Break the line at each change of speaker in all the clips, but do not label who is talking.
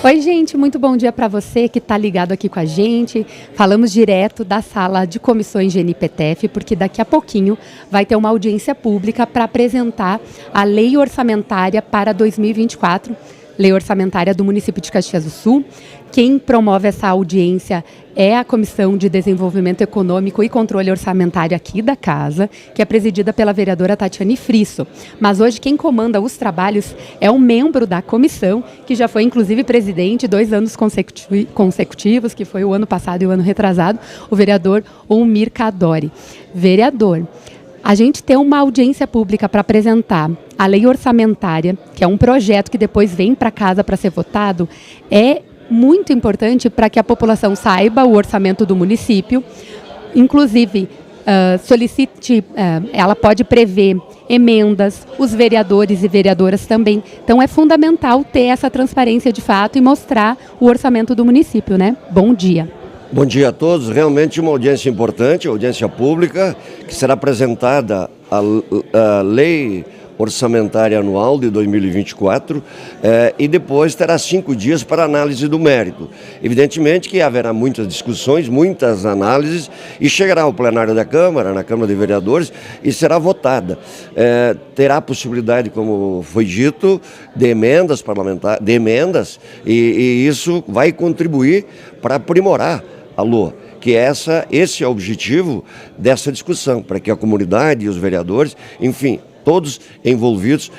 Oi, gente, muito bom dia para você que está ligado aqui com a gente. Falamos direto da sala de comissões de NPTF, porque daqui a pouquinho vai ter uma audiência pública para apresentar a lei orçamentária para 2024, lei orçamentária do município de Caxias do Sul. Quem promove essa audiência é a Comissão de Desenvolvimento Econômico e Controle Orçamentário aqui da casa, que é presidida pela vereadora Tatiane Frisso. Mas hoje quem comanda os trabalhos é um membro da comissão, que já foi inclusive presidente 2 anos consecutivos, que foi o ano passado e o ano retrasado, o vereador Ulmir Cadori. Vereador, a gente tem uma audiência pública para apresentar a lei orçamentária, que é um projeto que depois vem para casa para ser votado, é muito importante para que a população saiba o orçamento do município, inclusive ela pode prever emendas, os vereadores e vereadoras também. Então é fundamental ter essa transparência de fato e mostrar o orçamento do município, né? Bom dia.
Bom dia a todos. Realmente uma audiência importante, audiência pública, que será apresentada a lei orçamentária anual de 2024 e depois terá 5 dias para análise do mérito. Evidentemente que haverá muitas discussões, muitas análises e chegará ao plenário da Câmara, na Câmara de Vereadores, e será votada. Terá a possibilidade, como foi dito, de emendas parlamentares, e isso vai contribuir para aprimorar a LOA, que esse é o objetivo dessa discussão, para que a comunidade e os vereadores, enfim, todos envolvidos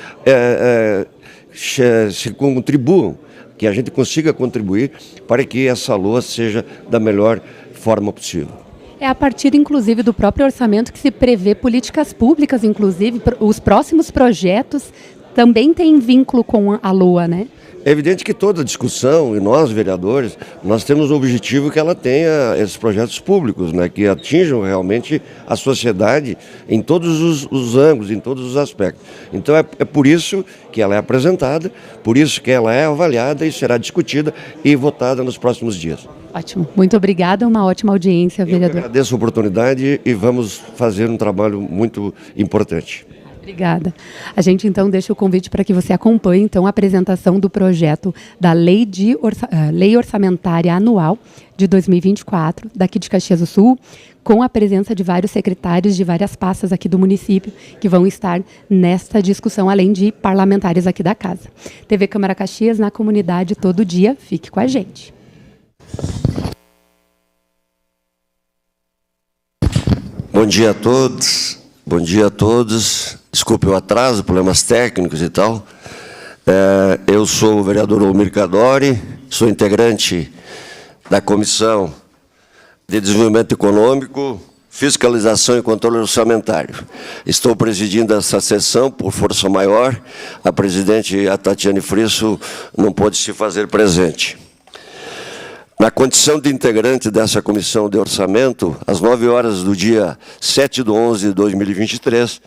se contribuam, que a gente consiga contribuir para que essa LOA seja da melhor forma possível.
É a partir, inclusive, do próprio orçamento que se prevê políticas públicas, inclusive, os próximos projetos também têm vínculo com a LOA, né?
É evidente que toda discussão, e nós, vereadores, nós temos o objetivo que ela tenha esses projetos públicos, né, que atinjam realmente a sociedade em todos os ângulos, em todos os aspectos. Então é por isso que ela é apresentada, por isso que ela é avaliada e será discutida e votada nos próximos dias.
Ótimo. Muito obrigada, uma ótima audiência, vereador.
Eu agradeço a oportunidade e vamos fazer um trabalho muito importante.
Obrigada. A gente, então, deixa o convite para que você acompanhe, então, a apresentação do projeto da Lei Orçamentária Anual de 2024, daqui de Caxias do Sul, com a presença de vários secretários de várias pastas aqui do município, que vão estar nesta discussão, além de parlamentares aqui da casa. TV Câmara Caxias, na comunidade, todo dia. Fique com a gente.
Bom dia a todos. Bom dia a todos. Desculpe o atraso, problemas técnicos e tal. Eu sou o vereador Almir Cadori, sou integrante da Comissão de Desenvolvimento Econômico, Fiscalização e Controle Orçamentário. Estou presidindo essa sessão por força maior. A presidente, a Tatiane Frisso, não pôde se fazer presente. Na condição de integrante dessa Comissão de Orçamento, às 9 horas do dia 7/11 de 2023,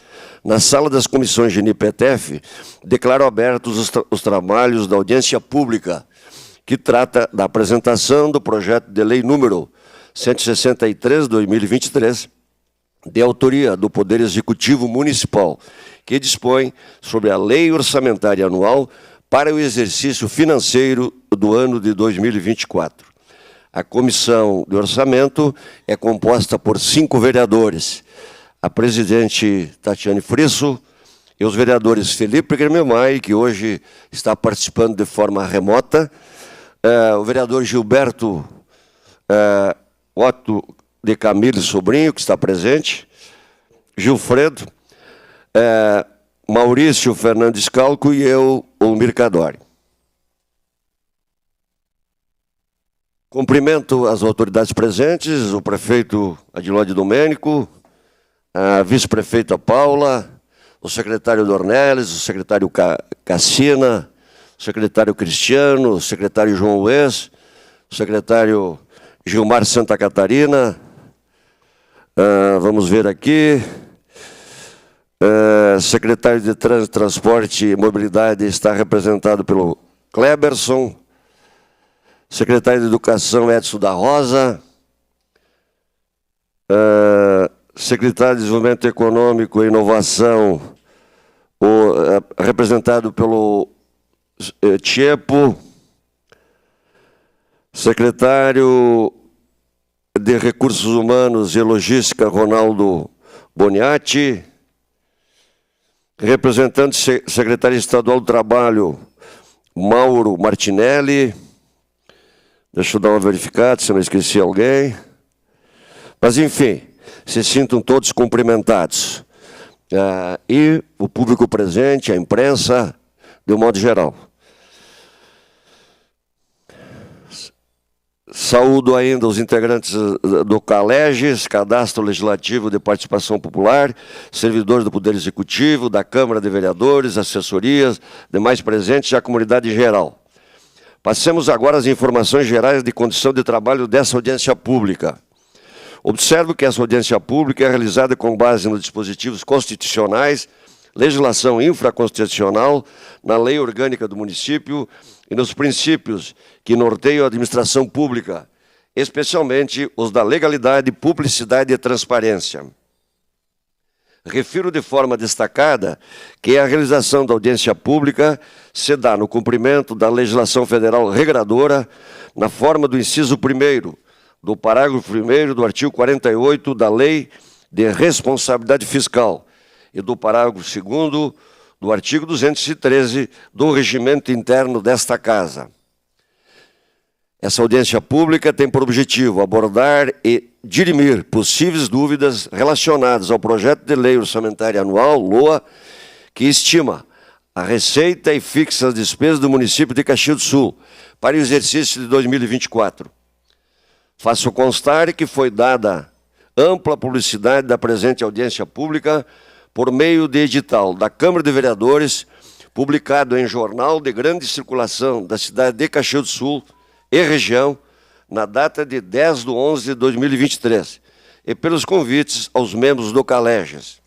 na sala das comissões GNI-PETEF, declaro abertos os trabalhos da audiência pública, que trata da apresentação do projeto de lei número 163/2023, de autoria do Poder Executivo Municipal, que dispõe sobre a Lei Orçamentária Anual para o exercício financeiro do ano de 2024. A Comissão de Orçamento é composta por 5 vereadores. A presidente Tatiane Frisso e os vereadores Felipe Grememai, que hoje está participando de forma remota, o vereador Gilberto Otto de Camille Sobrinho, que está presente, Gilfredo, Maurício Fernandes Calco e eu, Almir Cadori. Cumprimento as autoridades presentes, o prefeito Adilóide Domênico, a vice-prefeita Paula, o secretário Dornelles, o secretário Cassina, o secretário Cristiano, o secretário João Luiz, o secretário Gilmar Santa Catarina, vamos ver aqui, secretário de Trânsito, Transporte e Mobilidade está representado pelo Kleberson, secretário de Educação Edson da Rosa, secretário de Desenvolvimento Econômico e Inovação, representado pelo Tiepo, secretário de Recursos Humanos e Logística, Ronaldo Boniati, representante secretário estadual do Trabalho, Mauro Martinelli. Deixa eu dar uma verificada, se eu não esqueci alguém. Mas, enfim, se sintam todos cumprimentados. E o público presente, a imprensa, de um modo geral. Saúdo ainda os integrantes do CALEGES, Cadastro Legislativo de Participação Popular, servidores do Poder Executivo, da Câmara de Vereadores, assessorias, demais presentes e a comunidade em geral. Passemos agora às informações gerais de condição de trabalho dessa audiência pública. Observo que essa audiência pública é realizada com base nos dispositivos constitucionais, legislação infraconstitucional, na lei orgânica do município e nos princípios que norteiam a administração pública, especialmente os da legalidade, publicidade e transparência. Refiro de forma destacada que a realização da audiência pública se dá no cumprimento da legislação federal regradora, na forma do inciso 1º, do parágrafo 1º do artigo 48 da Lei de Responsabilidade Fiscal e do parágrafo 2º do artigo 213 do Regimento Interno desta Casa. Essa audiência pública tem por objetivo abordar e dirimir possíveis dúvidas relacionadas ao projeto de lei orçamentária anual, LOA, que estima a receita e fixa as despesas do município de Caxias do Sul para o exercício de 2024. Faço constar que foi dada ampla publicidade da presente audiência pública por meio de edital da Câmara de Vereadores, publicado em jornal de grande circulação da cidade de Caxias do Sul e região, na data de 10/11 de 2023, e pelos convites aos membros do CALEGES.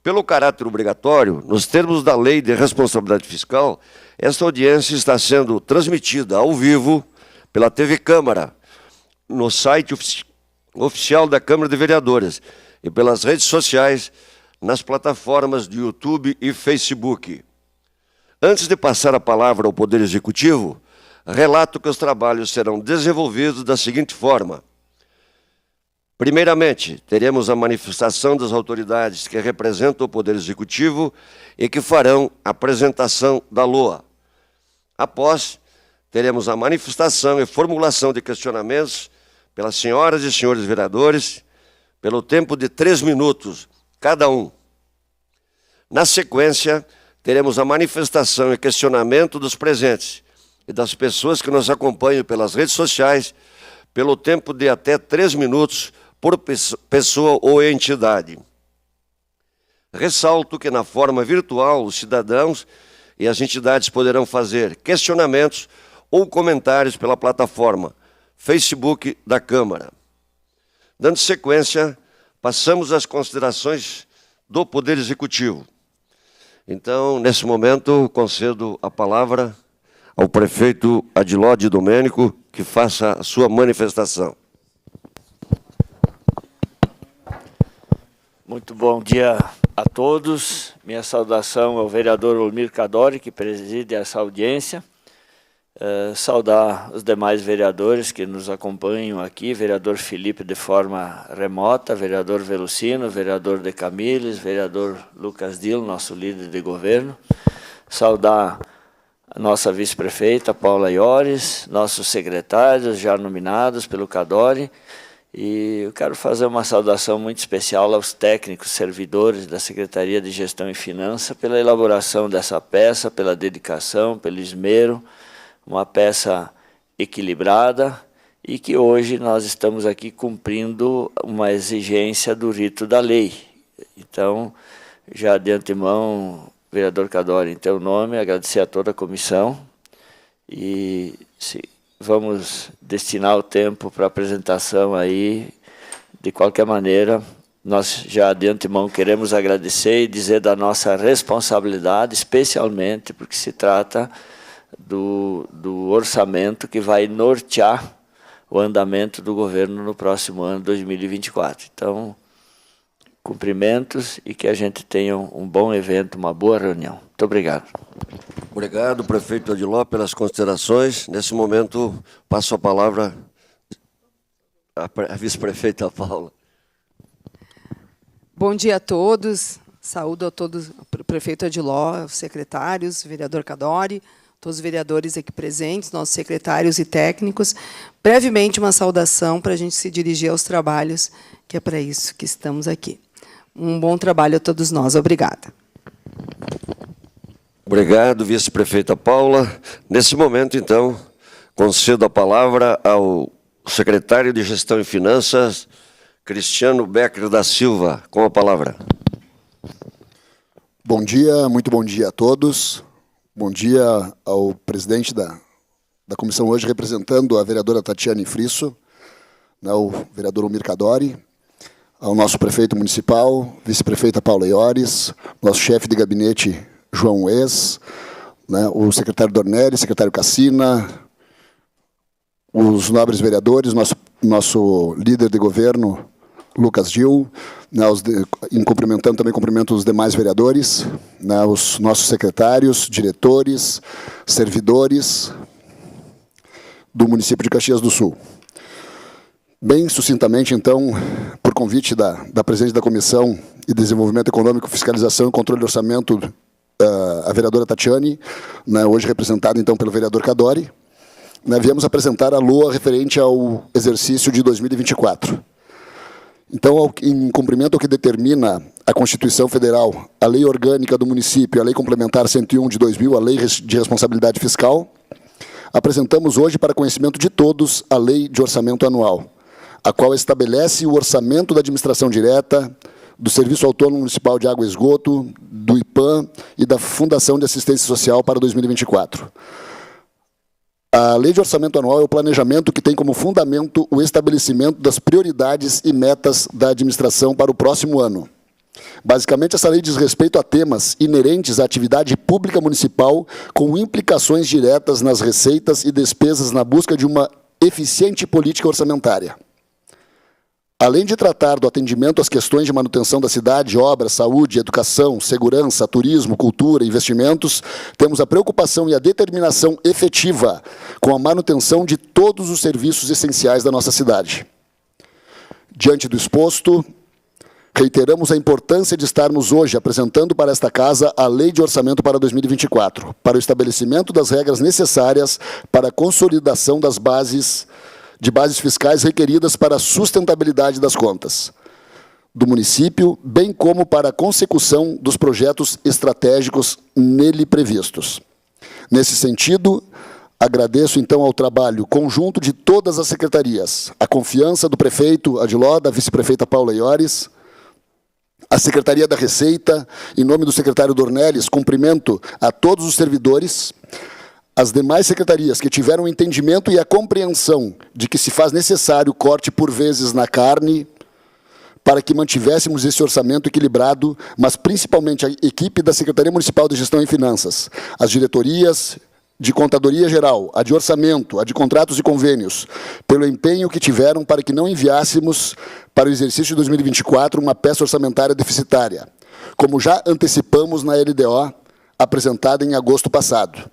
Pelo caráter obrigatório, nos termos da Lei de Responsabilidade Fiscal, esta audiência está sendo transmitida ao vivo pela TV Câmara, no site oficial da Câmara de Vereadores e pelas redes sociais nas plataformas de YouTube e Facebook. Antes de passar a palavra ao Poder Executivo, relato que os trabalhos serão desenvolvidos da seguinte forma. Primeiramente, teremos a manifestação das autoridades que representam o Poder Executivo e que farão a apresentação da LOA. Após, teremos a manifestação e formulação de questionamentos pelas senhoras e senhores vereadores, pelo tempo de 3 minutos, cada um. Na sequência, teremos a manifestação e questionamento dos presentes e das pessoas que nos acompanham pelas redes sociais, pelo tempo de até 3 minutos por pessoa ou entidade. Ressalto que na forma virtual, os cidadãos e as entidades poderão fazer questionamentos ou comentários pela plataforma Facebook da Câmara. Dando sequência, passamos às considerações do Poder Executivo. Então, nesse momento, concedo a palavra ao prefeito Adiló de Domênico, que faça a sua manifestação.
Muito bom dia a todos. Minha saudação ao vereador Olmir Cadori, que preside essa audiência. Saudar os demais vereadores que nos acompanham aqui, vereador Felipe de forma remota, vereador Velocino, vereador De Camilles, vereador Lucas Dilo, nosso líder de governo. Saudar a nossa vice-prefeita Paula Iores, nossos secretários já nominados pelo Cadori. E eu quero fazer uma saudação muito especial aos técnicos, servidores da Secretaria de Gestão e Finanças pela elaboração dessa peça, pela dedicação, pelo esmero, uma peça equilibrada e que hoje nós estamos aqui cumprindo uma exigência do rito da lei. Então, já de antemão, vereador Cadori, em teu nome, agradecer a toda a comissão e vamos destinar o tempo para a apresentação aí. De qualquer maneira, nós já de antemão queremos agradecer e dizer da nossa responsabilidade, especialmente porque se trata do orçamento que vai nortear o andamento do governo no próximo ano, 2024. Então, cumprimentos e que a gente tenha um bom evento, uma boa reunião. Muito obrigado.
Obrigado, prefeito Adiló, pelas considerações. Nesse momento, passo a palavra à vice-prefeita Paula.
Bom dia a todos. Saúdo a todos, o prefeito Adiló, os secretários, o vereador Cadori, todos os vereadores aqui presentes, nossos secretários e técnicos. Brevemente, uma saudação para a gente se dirigir aos trabalhos, que é para isso que estamos aqui. Um bom trabalho a todos nós. Obrigada.
Obrigado, vice-prefeita Paula. Nesse momento, então, concedo a palavra ao secretário de Gestão e Finanças, Cristiano Becker da Silva. Com a palavra.
Bom dia, muito bom dia a todos. Bom dia ao presidente da comissão hoje, representando a vereadora Tatiane Frisso, o vereador Olmir Cadori, ao nosso prefeito municipal, vice-prefeita Paula Iores, nosso chefe de gabinete, João Wes, o secretário Dornelli, secretário Cassina, os nobres vereadores, nosso líder de governo, Lucas Dil, cumprimento os demais vereadores, os nossos secretários, diretores, servidores do município de Caxias do Sul. Bem sucintamente, então, por convite da presidente da Comissão de Desenvolvimento Econômico, Fiscalização e Controle do Orçamento, a vereadora Tatiane, hoje representada, então, pelo vereador Cadori, viemos apresentar a LOA referente ao exercício de 2024. Então, em cumprimento ao que determina a Constituição Federal, a Lei Orgânica do Município, a Lei Complementar 101 de 2000, a Lei de Responsabilidade Fiscal, apresentamos hoje para conhecimento de todos a Lei de Orçamento Anual, a qual estabelece o orçamento da administração direta, do Serviço Autônomo Municipal de Água e Esgoto, do IPAM e da Fundação de Assistência Social para 2024. A Lei de Orçamento Anual é o planejamento que tem como fundamento o estabelecimento das prioridades e metas da administração para o próximo ano. Basicamente, essa lei diz respeito a temas inerentes à atividade pública municipal com implicações diretas nas receitas e despesas na busca de uma eficiente política orçamentária. Além de tratar do atendimento às questões de manutenção da cidade, obras, saúde, educação, segurança, turismo, cultura, investimentos, temos a preocupação e a determinação efetiva com a manutenção de todos os serviços essenciais da nossa cidade. Diante do exposto, reiteramos a importância de estarmos hoje apresentando para esta Casa a Lei de Orçamento para 2024, para o estabelecimento das regras necessárias para a consolidação das bases fiscais requeridas para a sustentabilidade das contas do município, bem como para a consecução dos projetos estratégicos nele previstos. Nesse sentido, agradeço, então, ao trabalho conjunto de todas as secretarias, a confiança do prefeito Adiló, da vice-prefeita Paula Iores, a Secretaria da Receita, em nome do secretário Dornelles, cumprimento a todos os servidores, as demais secretarias que tiveram o entendimento e a compreensão de que se faz necessário corte por vezes na carne para que mantivéssemos esse orçamento equilibrado, mas principalmente a equipe da Secretaria Municipal de Gestão e Finanças, as diretorias de Contadoria Geral, a de Orçamento, a de Contratos e Convênios, pelo empenho que tiveram para que não enviássemos para o exercício de 2024 uma peça orçamentária deficitária, como já antecipamos na LDO, apresentada em agosto passado.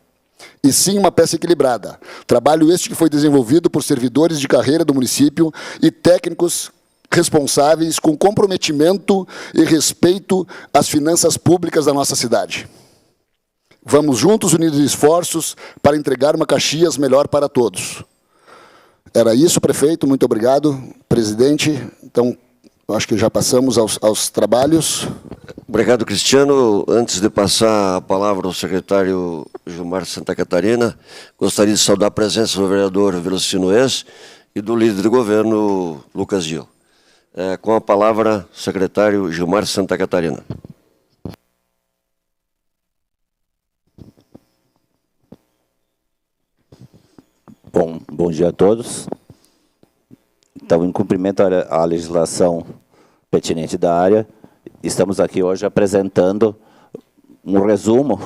E sim uma peça equilibrada. Trabalho este que foi desenvolvido por servidores de carreira do município e técnicos responsáveis com comprometimento e respeito às finanças públicas da nossa cidade. Vamos juntos unir esforços para entregar uma Caxias melhor para todos. Era isso, prefeito. Muito obrigado, presidente. Então, acho que já passamos aos trabalhos.
Obrigado, Cristiano. Antes de passar a palavra ao secretário Gilmar Santa Catarina, gostaria de saudar a presença do vereador Velocino Ex e do líder do governo, Lucas Gil. Com a palavra, secretário Gilmar Santa Catarina.
Bom dia a todos. Então, em cumprimento à legislação pertinente da área, estamos aqui hoje apresentando um resumo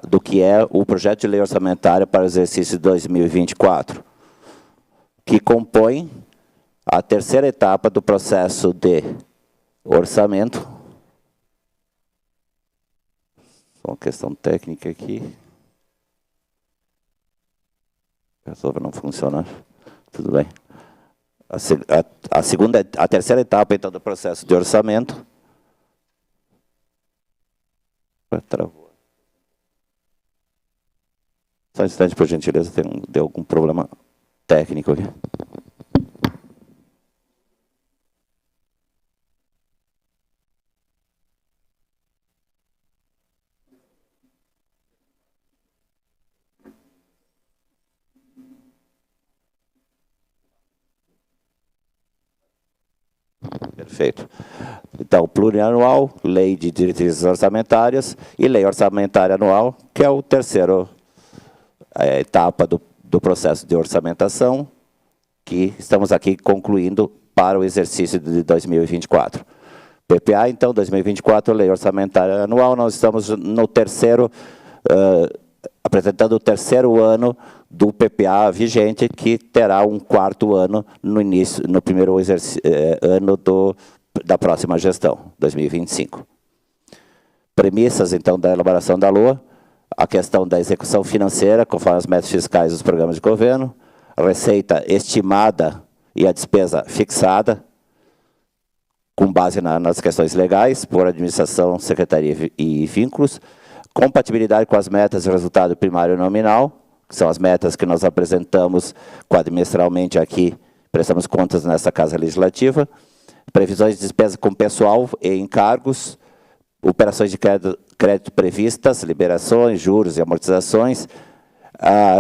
do que é o projeto de lei orçamentária para o exercício de 2024, que compõe a terceira etapa do processo de orçamento. Só uma questão técnica aqui. Resolve não funcionar. Tudo bem. A terceira etapa, então, do processo de orçamento. Travou. Só um instante, por gentileza, deu algum problema técnico aqui. Perfeito. Então, plurianual, lei de diretrizes orçamentárias e lei orçamentária anual, que é a terceira etapa do processo de orçamentação, que estamos aqui concluindo para o exercício de 2024. PPA, então, 2024, lei orçamentária anual, nós estamos no terceiro, apresentando o terceiro ano do PPA vigente, que terá um quarto ano no primeiro ano da próxima gestão, 2025. Premissas, então, da elaboração da LOA, a questão da execução financeira, conforme as metas fiscais dos programas de governo, a receita estimada e a despesa fixada, com base nas questões legais, por administração, secretaria e vínculos, compatibilidade com as metas de resultado primário e nominal, que são as metas que nós apresentamos quadrimestralmente aqui, prestamos contas nessa Casa Legislativa, previsões de despesa com pessoal e encargos, operações de crédito previstas, liberações, juros e amortizações.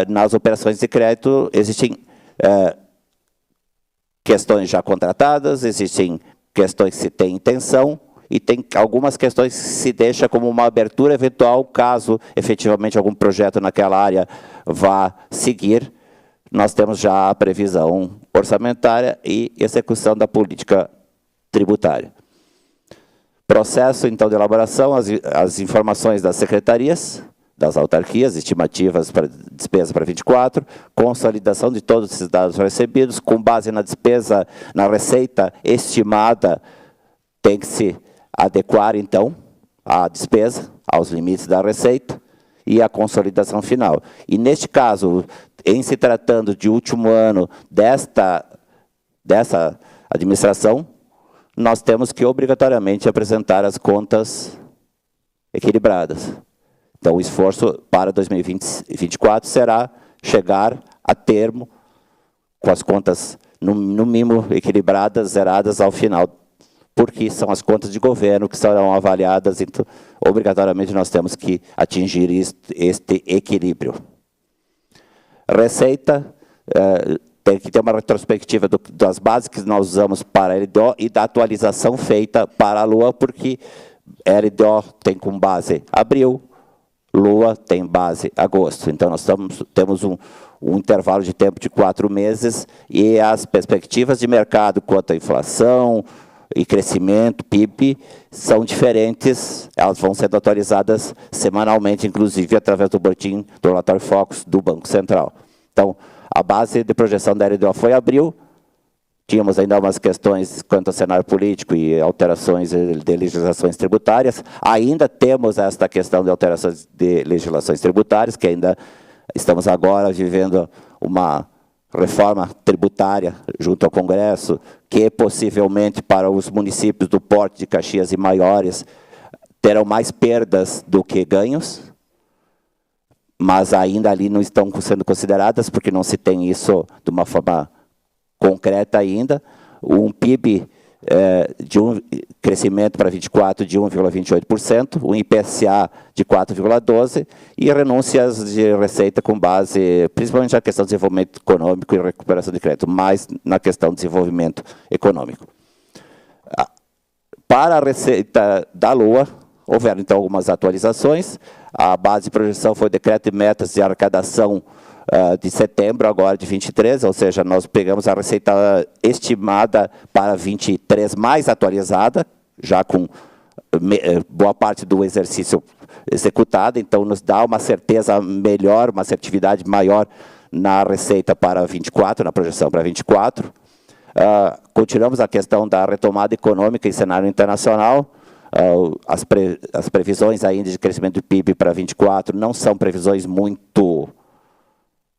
Nas operações de crédito existem questões já contratadas, existem questões que se tem intenção, e tem algumas questões que se deixa como uma abertura eventual, caso efetivamente algum projeto naquela área vá seguir. Nós temos já a previsão orçamentária e execução da política tributária. Processo, então, de elaboração, as informações das secretarias, das autarquias, estimativas para despesa para 24, consolidação de todos esses dados recebidos, com base na despesa, na receita estimada, tem que se adequar, então, a despesa aos limites da receita e a consolidação final. E, neste caso, em se tratando de último ano dessa administração, nós temos que obrigatoriamente apresentar as contas equilibradas. Então, o esforço para 2024 será chegar a termo com as contas, no mínimo, equilibradas, zeradas ao final, porque são as contas de governo que serão avaliadas, então, obrigatoriamente, nós temos que atingir este equilíbrio. Receita, tem que ter uma retrospectiva das bases que nós usamos para a LDO e da atualização feita para a LOA, porque a LDO tem como base abril, LOA tem base agosto. Então, nós temos um intervalo de tempo de 4 meses e as perspectivas de mercado quanto à inflação e crescimento, PIB, são diferentes, elas vão sendo atualizadas semanalmente, inclusive através do boletim do relatório Focus do Banco Central. Então, a base de projeção da LDO foi abril, tínhamos ainda algumas questões quanto ao cenário político e alterações de legislações tributárias, ainda temos esta questão de alterações de legislações tributárias, que ainda estamos agora vivendo uma reforma tributária junto ao Congresso, que possivelmente para os municípios do porte de Caxias e maiores terão mais perdas do que ganhos, mas ainda ali não estão sendo consideradas, porque não se tem isso de uma forma concreta ainda. Um PIB de crescimento para 24 de 1,28%, um IPCA de 4,12% e renúncias de receita com base, principalmente na questão de desenvolvimento econômico e recuperação de crédito, mais na questão de desenvolvimento econômico. Para a receita da LOA, houveram então algumas atualizações. A base de projeção foi o decreto de metas de arrecadação de setembro, agora de 23, ou seja, nós pegamos a receita estimada para 23 mais atualizada, já com boa parte do exercício executado, então nos dá uma certeza melhor, uma assertividade maior na receita para 24, na projeção para 24. Continuamos a questão da retomada econômica em cenário internacional. As previsões ainda de crescimento do PIB para 24 não são previsões muito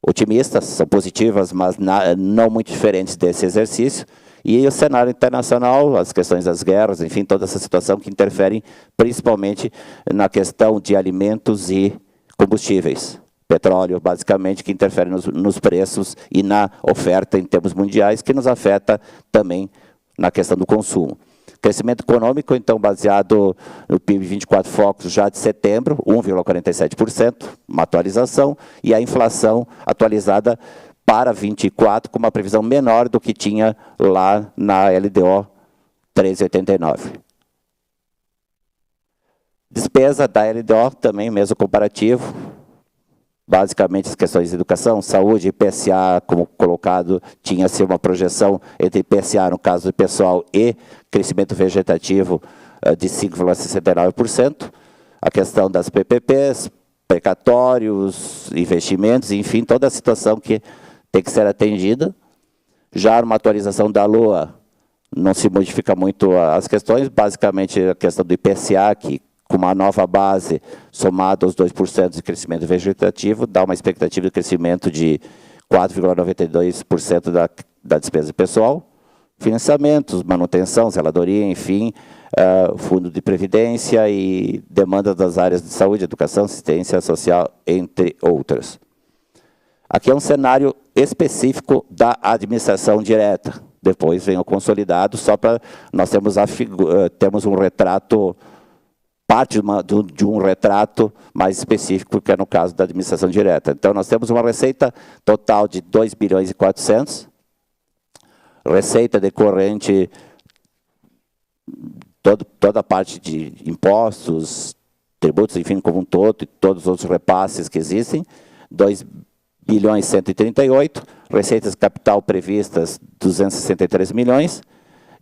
otimistas, são positivas, mas não muito diferentes desse exercício. E o cenário internacional, as questões das guerras, enfim, toda essa situação que interferem principalmente na questão de alimentos e combustíveis. Petróleo, basicamente, que interfere nos preços e na oferta em termos mundiais, que nos afeta também na questão do consumo. Crescimento econômico, então, baseado no PIB 24 Focus já de setembro, 1,47%, uma atualização, e a inflação atualizada para 24, com uma previsão menor do que tinha lá na LDO 13,89. Despesa da LDO, também mesmo comparativo, basicamente as questões de educação, saúde, IPCA, como colocado, tinha-se uma projeção entre IPCA, no caso do pessoal, e crescimento vegetativo de 5,69%. A questão das PPPs, precatórios, investimentos, enfim, toda a situação que tem que ser atendida. Já numa atualização da LOA, não se modifica muito as questões, basicamente a questão do IPCA, que com uma nova base, somada aos 2% de crescimento vegetativo, dá uma expectativa de crescimento de 4,92% da despesa pessoal. Financiamentos, manutenção, zeladoria, enfim, fundo de previdência e demanda das áreas de saúde, educação, assistência social, entre outras. Aqui é um cenário específico da administração direta. Depois vem o consolidado, só para nós temos um retrato, parte de um retrato mais específico, que é no caso da administração direta. Então, nós temos uma receita total de 2 bilhões e 400, receita decorrente, toda a parte de impostos, tributos, enfim, como um todo, e todos os outros repasses que existem, 2 bilhões e 138, receitas capital previstas 263 milhões,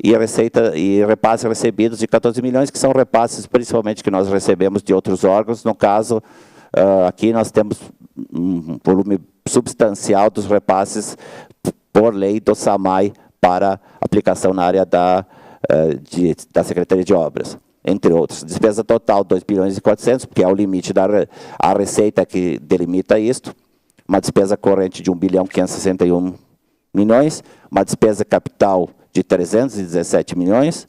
e receita e repasses recebidos de 14 milhões, que são repasses principalmente que nós recebemos de outros órgãos, no caso, aqui nós temos um volume substancial dos repasses por lei do SAMAI para aplicação na área da Secretaria de Obras, entre outros. Despesa total, 2 bilhões e 400, porque é o limite a receita que delimita isto. Uma despesa corrente de 1 bilhão 561 milhões, uma despesa capital de 317 milhões,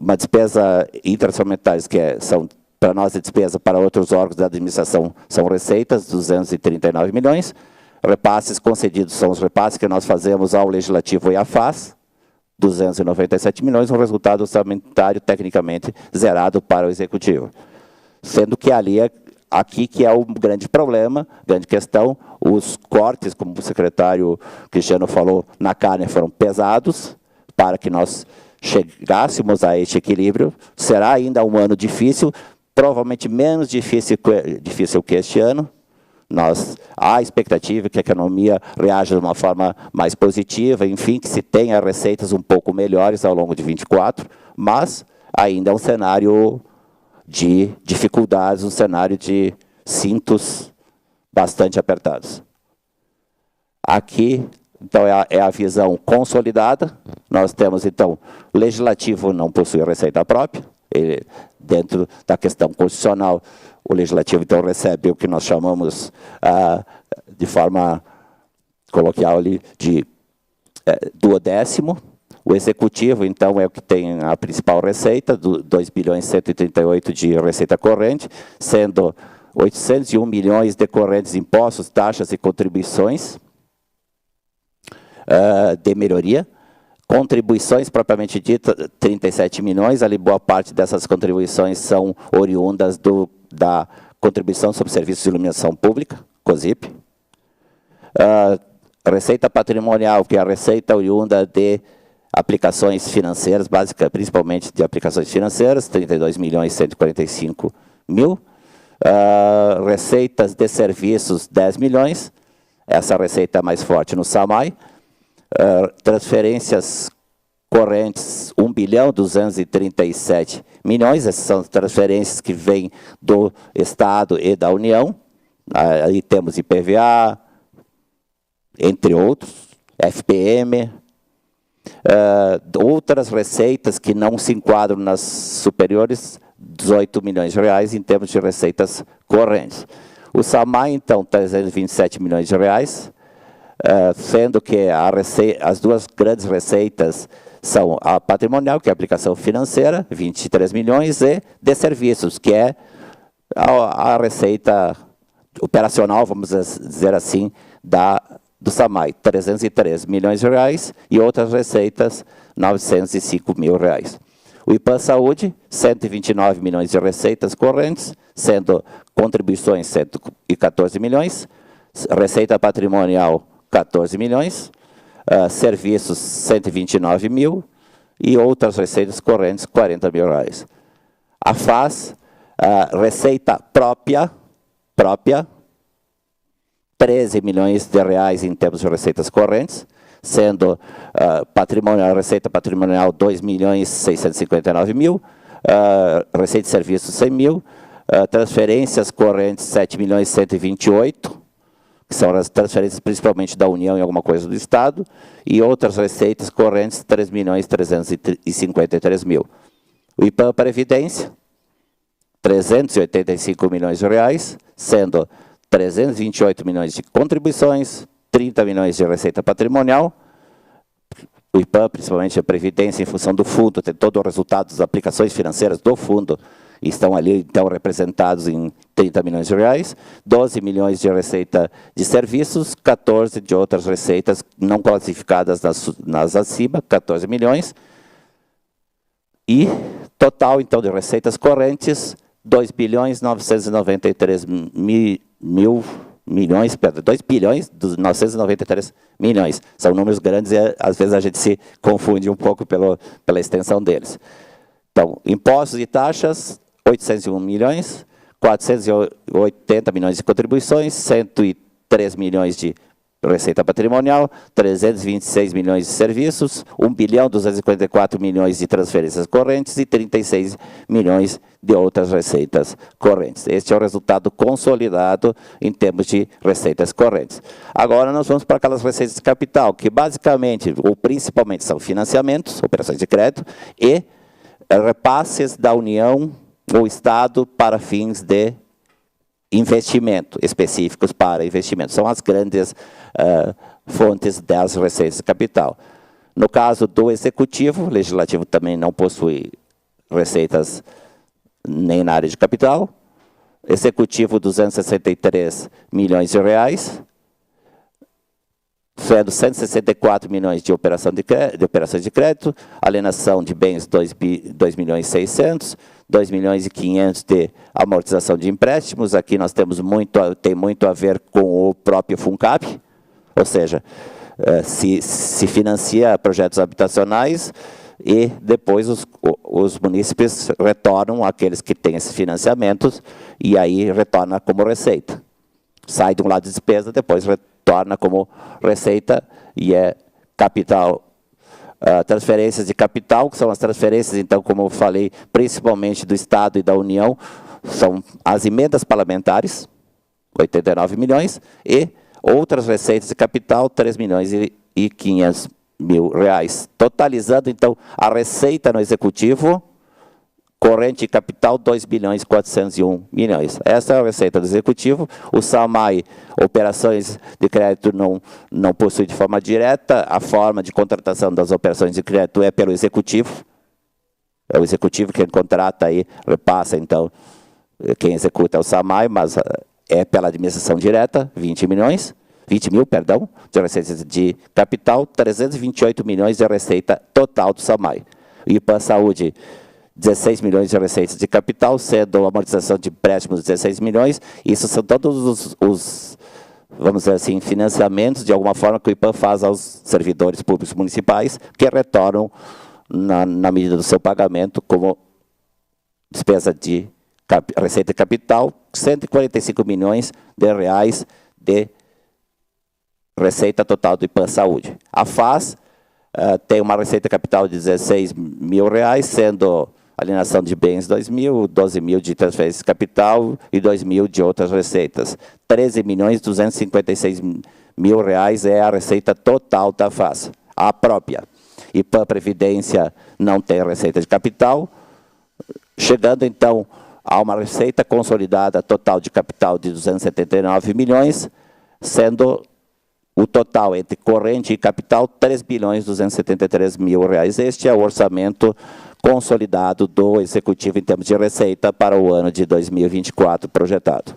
uma despesa intra-orçamentárias, são para nós é despesa, para outros órgãos da administração são receitas, 239 milhões. Repasses concedidos são os repasses que nós fazemos ao Legislativo e à FAS, 297 milhões, um resultado orçamentário tecnicamente zerado para o Executivo. Sendo que aqui que é o grande problema, grande questão, os cortes, como o secretário Cristiano falou, na carne foram pesados, para que nós chegássemos a este equilíbrio. Será ainda um ano difícil, provavelmente menos difícil que este ano. Há a expectativa que a economia reaja de uma forma mais positiva, enfim, que se tenha receitas um pouco melhores ao longo de 24, mas ainda é um cenário de dificuldades, um cenário de cintos bastante apertados. Aqui, então, é a visão consolidada. Nós temos, então, o Legislativo não possui receita própria. Dentro da questão constitucional, o Legislativo, então, recebe o que nós chamamos, de forma coloquial, ali, de duodécimo. O Executivo, então, é o que tem a principal receita, 2 bilhões e 138 de receita corrente, sendo 801 milhões decorrentes de impostos, taxas e contribuições de melhoria. Contribuições, propriamente dita, 37 milhões, ali boa parte dessas contribuições são oriundas da Contribuição sobre Serviços de Iluminação Pública, COSIP. Receita patrimonial, que é a receita oriunda de aplicações financeiras, básica, principalmente de aplicações financeiras, 32 milhões e 145 mil. Receitas de serviços, 10 milhões. Essa receita é mais forte no SAMAI. Transferências correntes, 1 bilhão 237 milhões. Essas são transferências que vêm do Estado e da União. Aí temos IPVA, entre outros, FPM. Outras receitas que não se enquadram nas superiores, 18 milhões de reais em termos de receitas correntes. O SAMAI, então, 327 milhões de reais, sendo que as duas grandes receitas são a patrimonial, que é a aplicação financeira, 23 milhões, e de serviços, que é a receita operacional, vamos dizer assim, do SAMAI, 303 milhões de reais, e outras receitas, 905 mil reais. O IPAM Saúde, 129 milhões de receitas correntes, sendo contribuições 114 milhões, receita patrimonial 14 milhões, serviços 129 mil e outras receitas correntes 40 mil reais. A FAS, receita própria, 13 milhões de reais em termos de receitas correntes, sendo receita patrimonial 2 milhões 659 mil, receita de serviços 100 mil, transferências correntes 7 milhões 128, que são as transferências principalmente da União e alguma coisa do Estado, e outras receitas correntes 3 milhões 353 mil. O IPAM Previdência, 385 milhões de reais, sendo 328 milhões de contribuições, 30 milhões de receita patrimonial. O IPAM, principalmente a Previdência, em função do fundo, tem todo o resultado das aplicações financeiras do fundo, estão ali, então, representados em 30 milhões de reais, 12 milhões de receita de serviços, 14 de outras receitas não classificadas nas acima, 14 milhões, e total, então, de receitas correntes, 2 bilhões 993 milhões, 2 bilhões 993 milhões. São números grandes e, às vezes, a gente se confunde um pouco pela extensão deles. Então, impostos e taxas, 801 milhões, 480 milhões de contribuições, 103 milhões de receita patrimonial, 326 milhões de serviços, 1.254 bilhões de transferências correntes e 36 milhões de outras receitas correntes. Este é o resultado consolidado em termos de receitas correntes. Agora nós vamos para aquelas receitas de capital, que basicamente, ou principalmente, são financiamentos, operações de crédito, e repasses da União ou Estado para fins de investimento, específicos para investimento. São as grandes fontes das receitas de capital. No caso do Executivo, o Legislativo também não possui receitas nem na área de capital. Executivo, 263 milhões de reais, sendo 164 milhões de operações de crédito, alienação de bens 2 milhões e 600, 2 milhões e 500 de amortização de empréstimos. Aqui nós temos tem muito a ver com o próprio FUNCAP, ou seja, se financia projetos habitacionais e depois os munícipes retornam aqueles que têm esses financiamentos e aí retorna como receita. Sai de um lado de despesa, depois retorna como receita e é capital. Transferências de capital, que são as transferências, então, como eu falei, principalmente do Estado e da União, são as emendas parlamentares, 89 milhões, e outras receitas de capital, 3 milhões e 500 mil reais. Totalizando, então, a receita no Executivo, corrente e capital, 2 bilhões e 401 milhões. Essa é a receita do Executivo. O SAMAI, operações de crédito, não possui de forma direta. A forma de contratação das operações de crédito é pelo Executivo. É o Executivo quem contrata e repassa, então, quem executa é o SAMAI, mas é pela administração direta, 20 mil, perdão, de receitas de capital, 328 milhões de receita total do SAMAI. O IPAN Saúde, 16 milhões de receitas de capital, sendo a amortização de empréstimos 16 milhões. Isso são todos os, vamos dizer assim, financiamentos, de alguma forma, que o IPAN faz aos servidores públicos municipais, que retornam, na medida do seu pagamento, como despesa de receita de capital, 145 milhões de reais de receita total do IPAN Saúde. A FAS tem uma receita capital de 16 mil reais, sendo alienação de bens 2 mil, 12 mil de transferência de capital e 2 mil de outras receitas. 13 milhões e 256 mil reais é a receita total da FAS, a própria. IPAN Previdência não tem receita de capital, chegando então a uma receita consolidada total de capital de 279 milhões, sendo o total entre corrente e capital, 3 bilhões e 273 mil reais. Este é o orçamento consolidado do Executivo em termos de receita para o ano de 2024 projetado.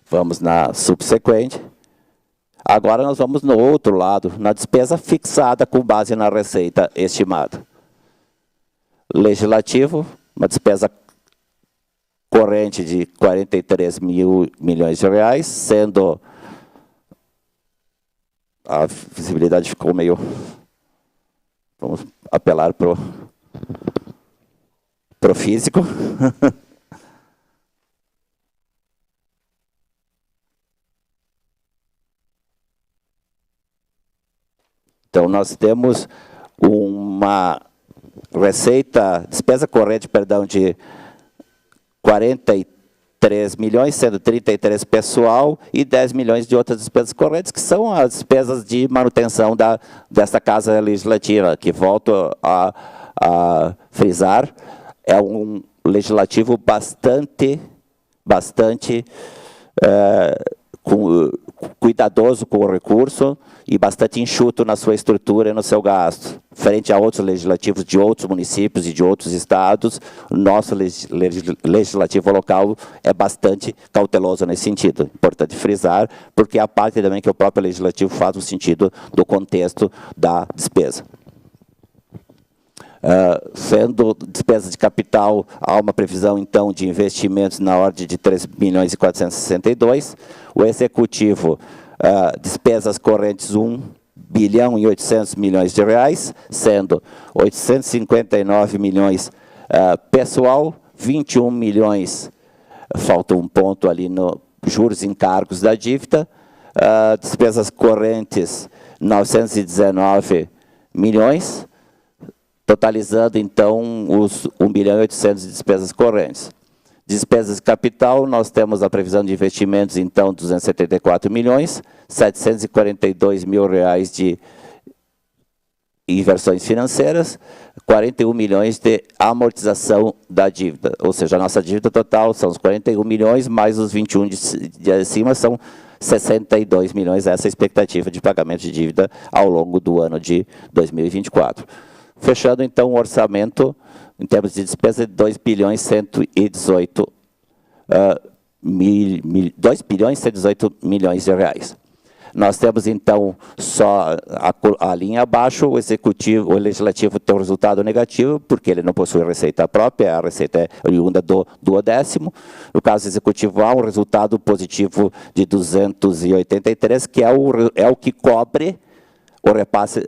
Vamos na subsequente. Agora nós vamos no outro lado, na despesa fixada com base na receita estimada. Legislativo, uma despesa corrente de 43 mil milhões de reais, sendo... A visibilidade ficou meio... Vamos apelar para o físico. Então, nós temos uma receita, despesa corrente, perdão, de 43 milhões, sendo 33 pessoal e 10 milhões de outras despesas correntes, que são as despesas de manutenção dessa Casa Legislativa, que volto a frisar, é um legislativo bastante cuidadoso com o recurso e bastante enxuto na sua estrutura e no seu gasto. Frente a outros legislativos de outros municípios e de outros estados, o nosso legislativo local é bastante cauteloso nesse sentido. Importante frisar, porque é a parte também que o próprio legislativo faz no sentido do contexto da despesa. Sendo despesa de capital, há uma previsão, então, de investimentos na ordem de 3 milhões e 462. O Executivo, despesas correntes 1 bilhão e 800 milhões de reais, sendo 859 milhões pessoal, 21 milhões, falta um ponto ali no juros e encargos da dívida, Despesas correntes, 919 milhões, totalizando, então, os 1 bilhão e 800 de despesas correntes. Despesas de capital, nós temos a previsão de investimentos, então, 274 milhões, 742 mil reais de inversões financeiras, 41 milhões de amortização da dívida. Ou seja, a nossa dívida total são os 41 milhões, mais os 21 de acima, são 62 milhões, essa é a expectativa de pagamento de dívida ao longo do ano de 2024. Fechando, então, o orçamento, em termos de despesa, de 2 bilhões 118 milhões de reais. Nós temos, então, só a linha abaixo, o legislativo tem um resultado negativo, porque ele não possui receita própria, a receita é oriunda do duodécimo. No caso executivo, há um resultado positivo de 283, que é o que cobre o repasse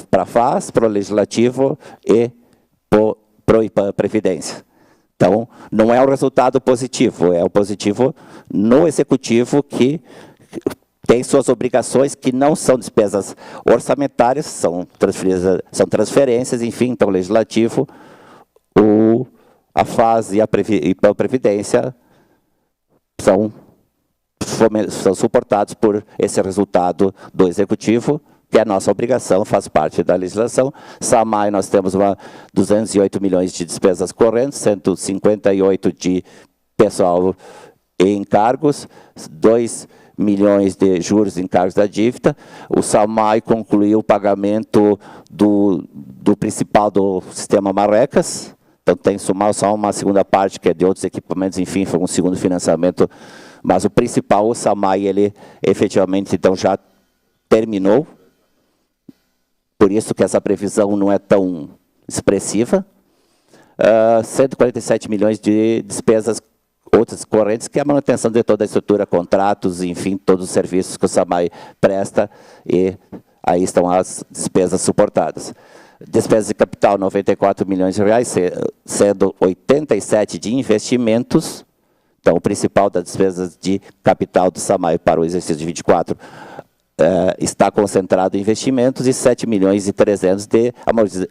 para a FAS, para o legislativo e para o IPAM Previdência. Então, não é um resultado positivo, é o positivo no executivo que tem suas obrigações que não são despesas orçamentárias, são transferências, enfim, então o legislativo, a FAS e a IPAM Previdência são suportados por esse resultado do executivo, que é a nossa obrigação, faz parte da legislação. SAMAI, nós temos 208 milhões de despesas correntes, 158 de pessoal e encargos, 2 milhões de juros e encargos da dívida. O SAMAI concluiu o pagamento do principal do sistema Marrecas, então tem que somar só uma segunda parte, que é de outros equipamentos, enfim, foi um segundo financiamento, mas o principal, o SAMAI, ele efetivamente então já terminou, por isso que essa previsão não é tão expressiva. 147 milhões de despesas outras correntes, que é a manutenção de toda a estrutura, contratos, enfim, todos os serviços que o SAMAI presta, e aí estão as despesas suportadas. Despesas de capital, 94 milhões de reais, sendo 87 de investimentos. Então, o principal das despesas de capital do SAMAI para o exercício de 24 está concentrado em investimentos, e 7 milhões e 300 de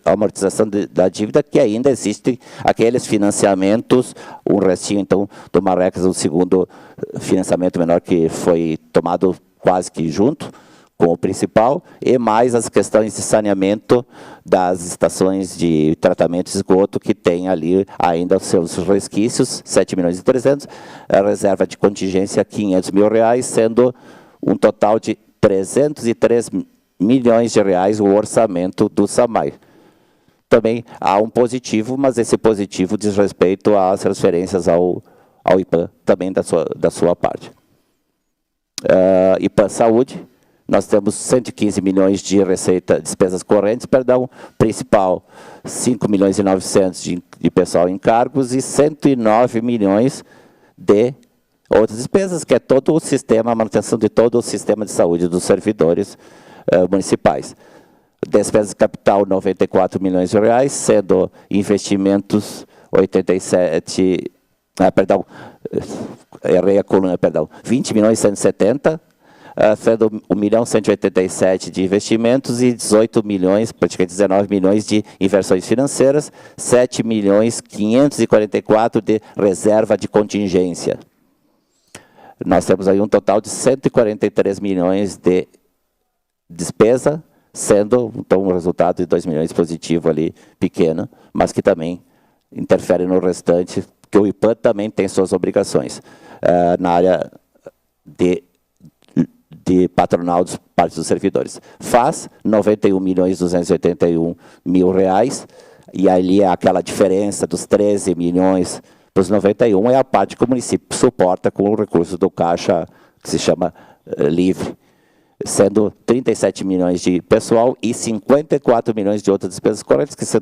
amortização da dívida, que ainda existem aqueles financiamentos, um restinho, então, do Marrecas, o segundo financiamento menor que foi tomado quase que junto com o principal, e mais as questões de saneamento das estações de tratamento de esgoto, que tem ali ainda os seus resquícios, 7 milhões e 300, a reserva de contingência, 500 mil reais, sendo um total de 303 milhões de reais o orçamento do SAMAI. Também há um positivo, mas esse positivo diz respeito às transferências ao IPAM, também da sua parte. IPAM Saúde, nós temos 115 milhões de despesas correntes, principal 5 milhões e 900 de pessoal em cargos e 109 milhões de outras despesas, que é todo o sistema, a manutenção de todo o sistema de saúde dos servidores municipais. Despesas de capital, 94 milhões de reais, sendo investimentos 87, errei a coluna, 20 milhões e 170, sendo 1 milhão 187 de investimentos e 18 milhões, praticamente 19 milhões de inversões financeiras, 7 milhões 544 de reserva de contingência. Nós temos aí um total de 143 milhões de despesa, sendo então um resultado de 2 milhões positivo ali, pequeno, mas que também interfere no restante, porque o IPAM também tem suas obrigações na área de patronal dos partes dos servidores. FAS, 91 milhões 281 mil reais, e ali é aquela diferença dos 13 milhões para os 91, é a parte que o município suporta com o recurso do Caixa, que se chama livre, sendo 37 milhões de pessoal e 54 milhões de outras despesas correntes, que são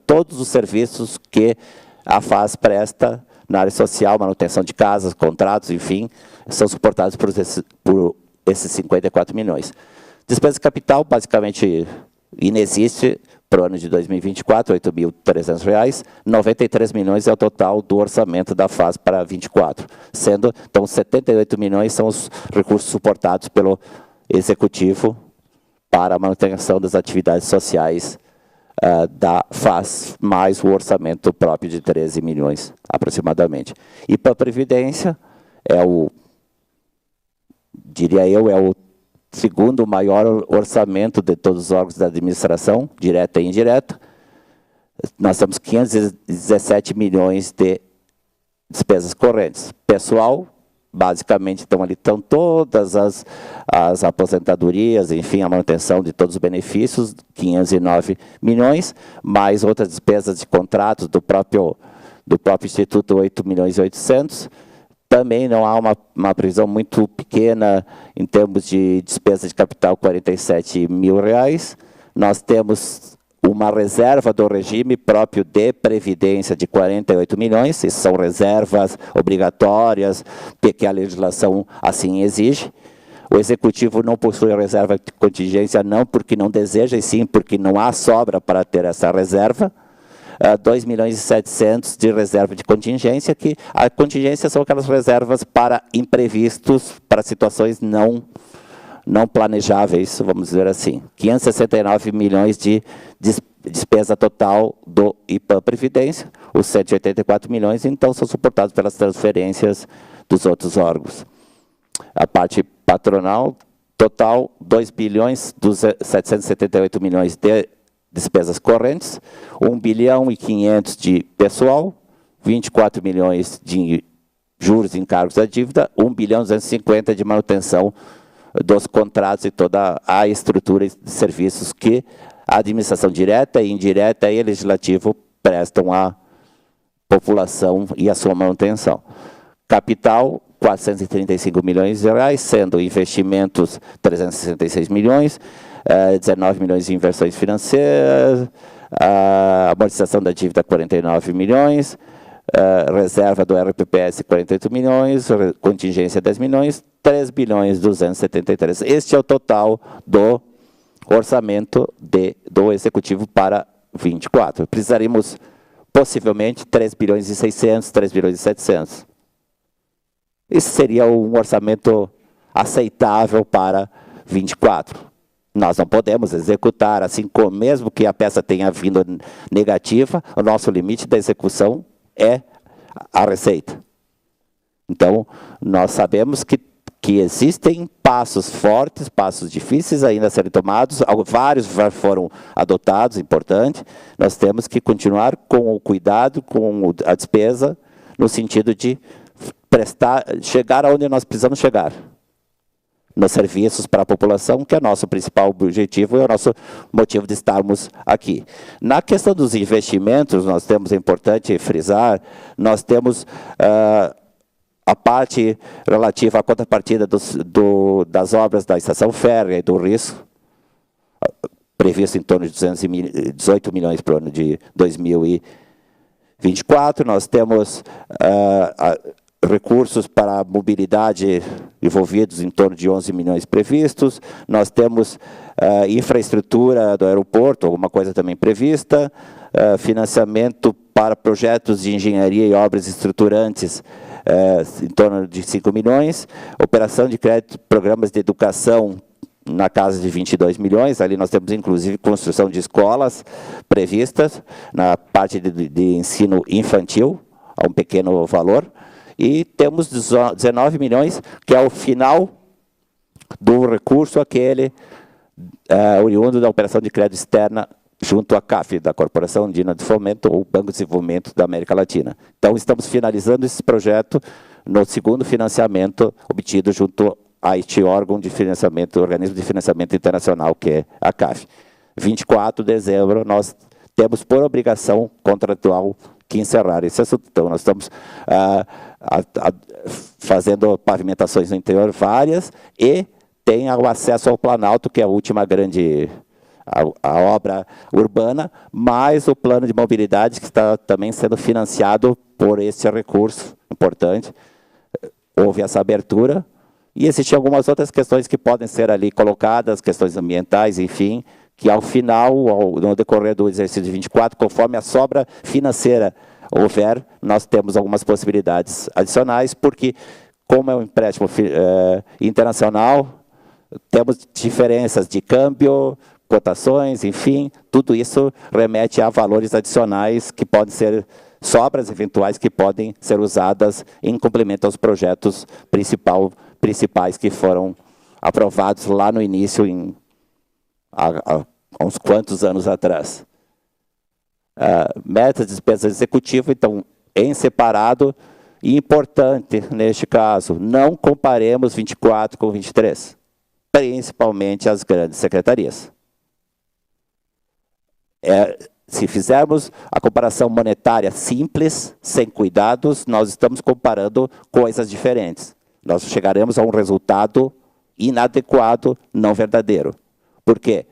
todos os serviços que a FAS presta na área social, manutenção de casas, contratos, enfim, são suportados por esses 54 milhões. Despesa de capital, basicamente, inexiste, para o ano de 2024, R$ 8.300, 93 milhões é o total do orçamento da fase para 24, sendo, então, 78 milhões são os recursos suportados pelo Executivo para a manutenção das atividades sociais da FAS, mais o orçamento próprio de 13 milhões, aproximadamente. E para a Previdência, diria eu, é o segundo maior orçamento de todos os órgãos da administração, direta e indireta. Nós temos 517 milhões de despesas correntes. Pessoal, basicamente, estão todas as aposentadorias, enfim, a manutenção de todos os benefícios, 509 milhões, mais outras despesas de contratos do próprio Instituto, 8 milhões e 800. Também não há uma previsão muito pequena em termos de despesa de capital, R$ 47 mil. Nós temos uma reserva do regime próprio de previdência de 48 milhões, isso são reservas obrigatórias, que a legislação assim exige. O Executivo não possui reserva de contingência, não porque não deseja, e sim porque não há sobra para ter essa reserva. 2 milhões e 700 de reserva de contingência, que a contingência são aquelas reservas para imprevistos, para situações não planejáveis, vamos dizer assim. 569 milhões de despesa total do IPAM Previdência, os 184 milhões, então, são suportados pelas transferências dos outros órgãos. A parte patronal, total, 2 bilhões 778 milhões de despesas correntes, 1 bilhão e 500 de pessoal, 24 milhões de juros e encargos da dívida, 1 bilhão e 250 de manutenção dos contratos e toda a estrutura de serviços que a administração direta e indireta e legislativo prestam à população e à sua manutenção. Capital, 435 milhões de reais, sendo investimentos 366 milhões, 19 milhões de inversões financeiras, a amortização da dívida 49 milhões, reserva do RPPS 48 milhões, contingência 10 milhões, 3 bilhões 273. Este é o total do orçamento do Executivo para 24. Precisaríamos, possivelmente, 3 bilhões e 600, 3 bilhões e 700. Esse seria um orçamento aceitável para 24. Nós não podemos executar, assim como, mesmo que a peça tenha vindo negativa, o nosso limite da execução é a receita. Então, nós sabemos que existem passos fortes, passos difíceis ainda a serem tomados, vários já foram adotados, importante. Nós temos que continuar com o cuidado, com a despesa, no sentido de chegar aonde nós precisamos chegar. Nos serviços para a população, que é nosso principal objetivo e é o nosso motivo de estarmos aqui. Na questão dos investimentos, nós temos, é importante frisar, nós temos a parte relativa à contrapartida das obras da estação férrea e do risco, previsto em torno de 218 milhões para o ano de 2024. Nós temos recursos para a mobilidade envolvidos em torno de 11 milhões previstos. Nós temos infraestrutura do aeroporto, alguma coisa também prevista, financiamento para projetos de engenharia e obras estruturantes, em torno de 5 milhões, operação de crédito, programas de educação na casa de 22 milhões, ali nós temos inclusive construção de escolas previstas, na parte de ensino infantil, a um pequeno valor, e temos 19 milhões, que é o final do recurso aquele oriundo da operação de crédito externa junto à CAF, da Corporação Andina de Fomento, ou Banco de Desenvolvimento da América Latina. Então, estamos finalizando esse projeto no segundo financiamento obtido junto a este órgão de financiamento, organismo de financiamento internacional, que é a CAF. 24 de dezembro, nós temos por obrigação contratual que encerrar esse assunto. Então, nós estamos fazendo pavimentações no interior várias e tem o acesso ao Planalto, que é a última grande a obra urbana, mais o plano de mobilidade, que está também sendo financiado por esse recurso importante. Houve essa abertura e existem algumas outras questões que podem ser ali colocadas, questões ambientais, enfim, que ao final, no decorrer do exercício de 24, conforme a sobra financeira houver, nós temos algumas possibilidades adicionais, porque, como é um empréstimo internacional, temos diferenças de câmbio, cotações, enfim, tudo isso remete a valores adicionais que podem ser sobras eventuais que podem ser usadas em complemento aos projetos principais que foram aprovados lá no início, há uns quantos anos atrás. Meta de despesa executiva, então, em separado, e importante neste caso, não comparemos 24 com 23, principalmente as grandes secretarias. Se fizermos a comparação monetária simples, sem cuidados, nós estamos comparando coisas diferentes. Nós chegaremos a um resultado inadequado, não verdadeiro. Por quê?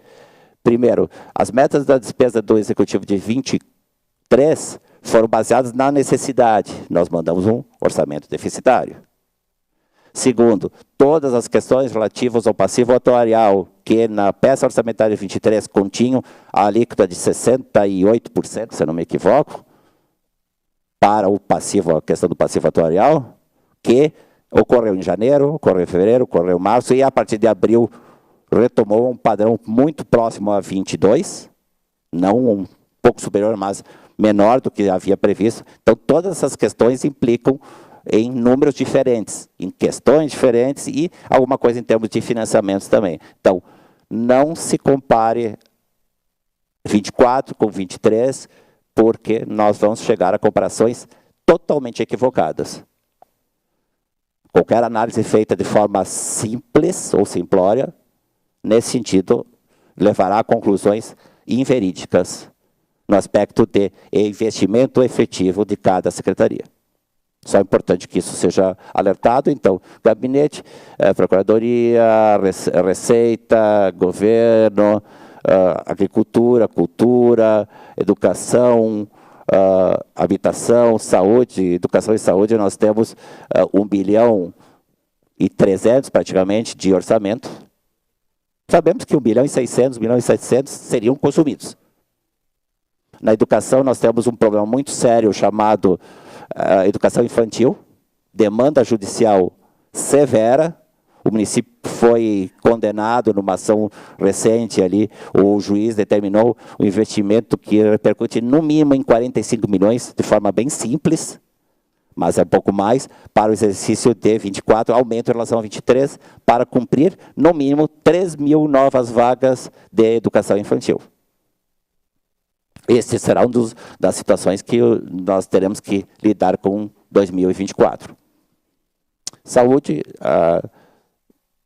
Primeiro, as metas da despesa do executivo de 23 foram baseadas na necessidade. Nós mandamos um orçamento deficitário. Segundo, todas as questões relativas ao passivo atuarial, que na peça orçamentária 23 continham a alíquota de 68%, se eu não me equivoco, para o passivo, a questão do passivo atuarial, que ocorreu em janeiro, ocorreu em fevereiro, ocorreu em março, e a partir de abril retomou um padrão muito próximo a 22, não um pouco superior, mas menor do que havia previsto. Então, todas essas questões implicam em números diferentes, em questões diferentes e alguma coisa em termos de financiamentos também. Então, não se compare 24 com 23, porque nós vamos chegar a comparações totalmente equivocadas. Qualquer análise feita de forma simples ou simplória, nesse sentido, levará a conclusões inverídicas no aspecto de investimento efetivo de cada secretaria. Só é importante que isso seja alertado. Então, gabinete, procuradoria, receita, governo, agricultura, cultura, educação, habitação, saúde. Educação e saúde, nós temos 1 bilhão e 300 praticamente de orçamento. Sabemos que 1 bilhão e 600, 1 bilhão e 700 seriam consumidos. Na educação, nós temos um problema muito sério chamado educação infantil, demanda judicial severa. O município foi condenado numa ação recente ali, o juiz determinou um investimento que repercute no mínimo em 45 milhões, de forma bem simples, mas é pouco mais, para o exercício de 24, aumento em relação a 23, para cumprir no mínimo 3 mil novas vagas de educação infantil. Esse será das situações que nós teremos que lidar com 2024. Saúde,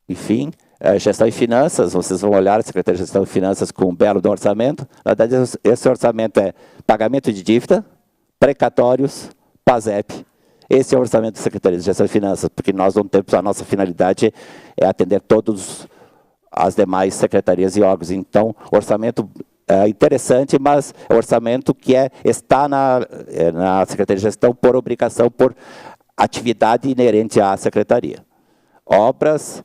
enfim, gestão e finanças, vocês vão olhar a Secretaria de Gestão e Finanças com um belo orçamento. Na verdade, esse orçamento é pagamento de dívida, precatórios, PASEP. Esse é o orçamento da Secretaria de Gestão e Finanças, porque nós não temos, a nossa finalidade é atender todas as demais secretarias e órgãos. Então, orçamento interessante, mas é um orçamento que está na Secretaria de Gestão por obrigação, por atividade inerente à Secretaria. Obras,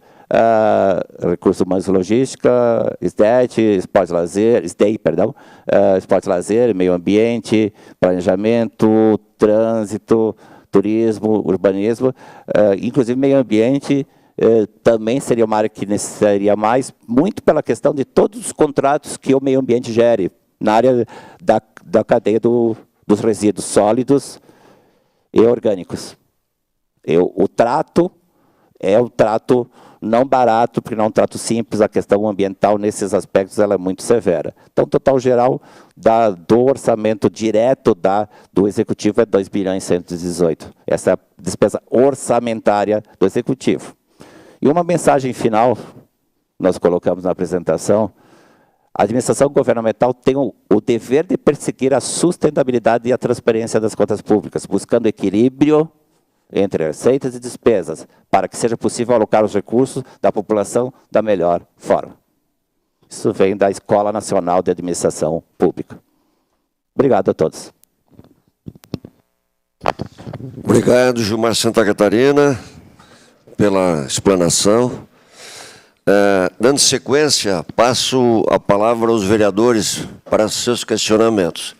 recursos humanos e logística, SDET, esporte e lazer, esporte e lazer, meio ambiente, planejamento, trânsito, turismo, urbanismo, inclusive meio ambiente, também seria uma área que necessitaria mais, muito pela questão de todos os contratos que o meio ambiente gere, na área da cadeia dos resíduos sólidos e orgânicos. O trato é um trato não barato, porque não é um trato simples, a questão ambiental nesses aspectos ela é muito severa. Então, o total geral do orçamento direto do Executivo é 2 bilhões e 118. Essa é a despesa orçamentária do Executivo. E uma mensagem final, nós colocamos na apresentação, a administração governamental tem o dever de perseguir a sustentabilidade e a transparência das contas públicas, buscando equilíbrio entre receitas e despesas, para que seja possível alocar os recursos da população da melhor forma. Isso vem da Escola Nacional de Administração Pública. Obrigado a todos.
Obrigado, Gilmar Santa Catarina, pela explanação. Dando sequência, passo a palavra aos vereadores para seus questionamentos.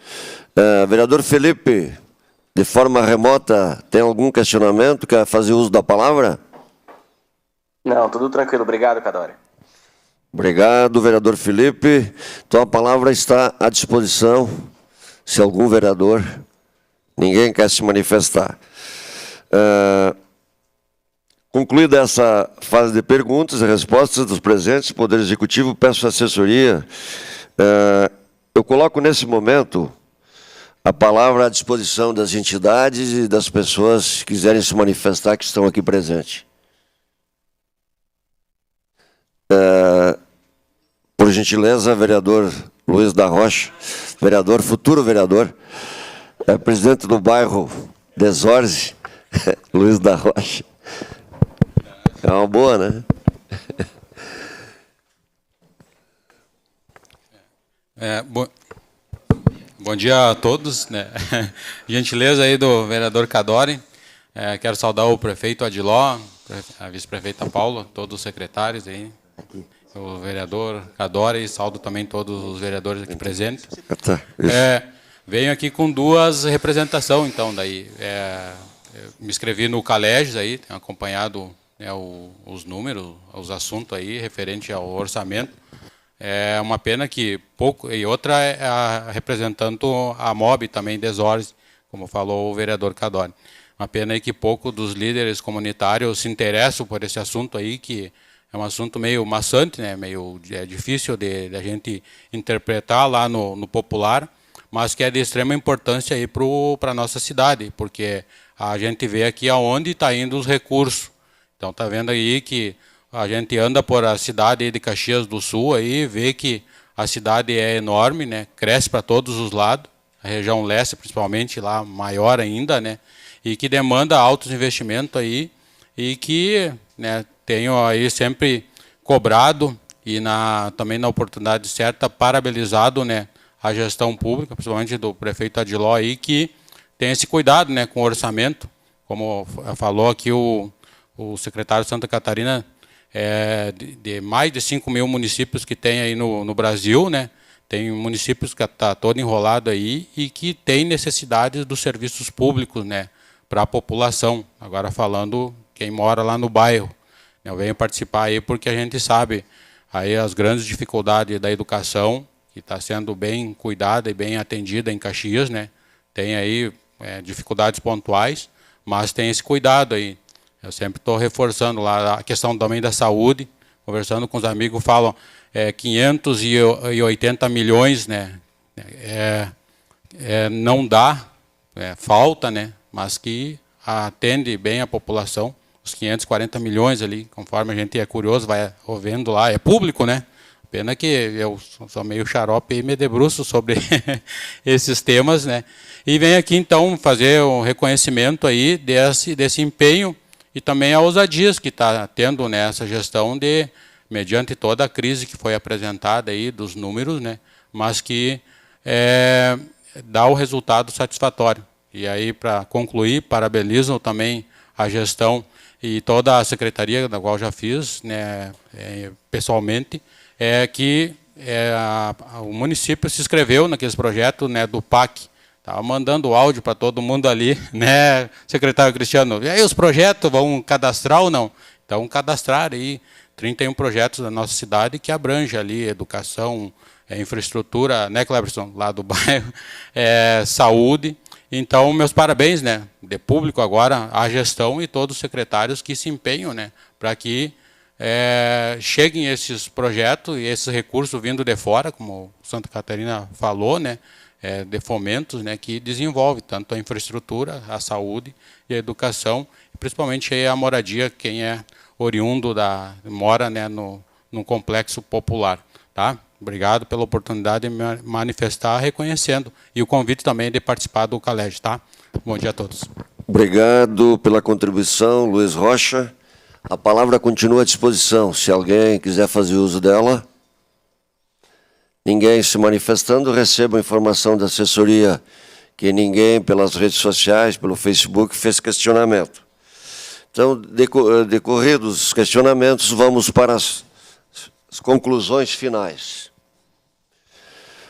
Vereador Felipe, de forma remota, tem algum questionamento? Quer fazer uso da palavra?
Não, tudo tranquilo. Obrigado, Cadori.
Obrigado, vereador Felipe. Então, a palavra está à disposição, se algum vereador, ninguém quer se manifestar. Concluída essa fase de perguntas e respostas dos presentes, Poder Executivo, peço à assessoria. Eu coloco nesse momento a palavra à disposição das entidades e das pessoas que quiserem se manifestar, que estão aqui presentes. Por gentileza, vereador Luiz da Rocha, vereador, futuro vereador, presidente do bairro Desorze, Luiz da Rocha. É uma boa, né?
Bom dia a todos, né? Gentileza aí do vereador Cadori. Quero saudar o prefeito Adiló, a vice-prefeita Paula, todos os secretários aí, o vereador Cadori, e saldo também todos os vereadores aqui presentes. Venho aqui com duas representações, então, daí. Me inscrevi no Caleges aí, tenho acompanhado os números, os assuntos aí referente ao orçamento. É uma pena que pouco, e outra representando a MOB também, Desores, como falou o vereador Cadori. Uma pena aí que pouco dos líderes comunitários se interessam por esse assunto aí, que é um assunto meio maçante, né? Meio difícil de a gente interpretar lá no popular, mas que é de extrema importância aí para a nossa cidade, porque a gente vê aqui aonde está indo os recursos. Então, está vendo aí que a gente anda por a cidade de Caxias do Sul, aí, vê que a cidade é enorme, né? Cresce para todos os lados, a região leste, principalmente, lá maior ainda, né? E que demanda altos investimentos aí, e que, né, tenho aí sempre cobrado e também na oportunidade certa parabenizado, né, a gestão pública, principalmente do prefeito Adiló aí, que tem esse cuidado, né, com o orçamento, como falou aqui o secretário de Santa Catarina, de mais de 5.000 municípios que tem aí no Brasil, né? Tem municípios que está todo enrolado aí e que tem necessidades dos serviços públicos, né, para a população. Agora falando quem mora lá no bairro. Eu venho participar aí porque a gente sabe aí as grandes dificuldades da educação, que está sendo bem cuidada e bem atendida em Caxias, né? Tem aí dificuldades pontuais, mas tem esse cuidado aí. Eu sempre estou reforçando lá a questão também da saúde, conversando com os amigos, falam 580 milhões, né? Não dá, falta, né? Mas que atende bem a população, os 540 milhões ali, conforme a gente é curioso, vai vendo lá, é público, né? Pena que eu sou meio xarope e me debruço sobre esses temas, né? E venho aqui, então, fazer um reconhecimento aí desse empenho e também a ousadias que está tendo nessa gestão mediante toda a crise que foi apresentada aí dos números, né? Mas que dá o resultado satisfatório. E aí, para concluir, parabenizo também a gestão e toda a secretaria, da qual já fiz, né, pessoalmente, que o município se inscreveu naqueles projetos, né, do PAC. Estava mandando áudio para todo mundo ali, né, secretário Cristiano? E aí os projetos vão cadastrar ou não? Então, cadastrar aí 31 projetos da nossa cidade que abrange ali educação, infraestrutura, né, Cleberson, lá do bairro, saúde. Então, meus parabéns, né, de público agora, à gestão e todos os secretários que se empenham, né, para que cheguem esses projetos e esses recursos vindo de fora, como Santa Catarina falou, né, de fomentos, né, que desenvolve tanto a infraestrutura, a saúde e a educação, e principalmente aí a moradia, quem é oriundo mora, né, num complexo popular, tá? Obrigado pela oportunidade de me manifestar reconhecendo e o convite também de participar do Caleges, tá? Bom dia a todos.
Obrigado pela contribuição, Luiz Rocha. A palavra continua à disposição, se alguém quiser fazer uso dela. Ninguém se manifestando, recebo a informação da assessoria que ninguém, pelas redes sociais, pelo Facebook, fez questionamento. Então, decorridos os questionamentos, vamos para As conclusões finais.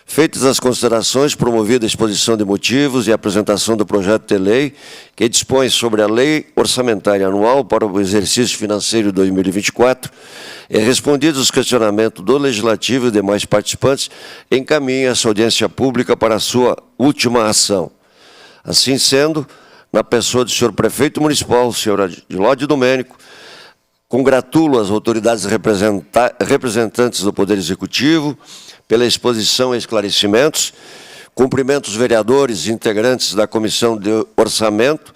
Feitas as considerações, promovida a exposição de motivos e a apresentação do projeto de lei que dispõe sobre a Lei Orçamentária Anual para o exercício financeiro 2024 e respondidos os questionamentos do Legislativo e demais participantes, encaminha essa audiência pública para a sua última ação. Assim sendo, na pessoa do senhor Prefeito Municipal, o senhor Adiló de Domênico, congratulo as autoridades representantes do Poder Executivo pela exposição e esclarecimentos, cumprimento os vereadores e integrantes da Comissão de Orçamento,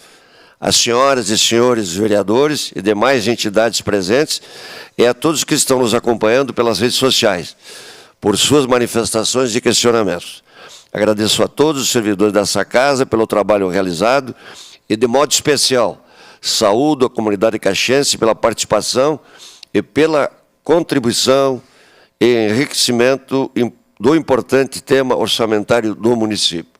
as senhoras e senhores vereadores e demais entidades presentes e a todos que estão nos acompanhando pelas redes sociais, por suas manifestações e questionamentos. Agradeço a todos os servidores dessa casa pelo trabalho realizado e, de modo especial, saúdo a comunidade caxiense pela participação e pela contribuição e enriquecimento do importante tema orçamentário do município.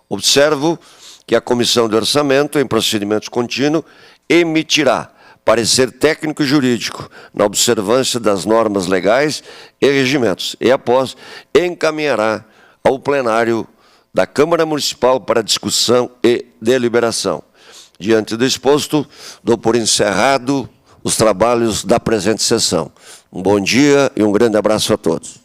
Observo que a Comissão de Orçamento, em procedimento contínuo, emitirá parecer técnico e jurídico na observância das normas legais e regimentos e, após, encaminhará ao plenário da Câmara Municipal para discussão e deliberação. Diante do exposto, dou por encerrado os trabalhos da presente sessão. Um bom dia e um grande abraço a todos.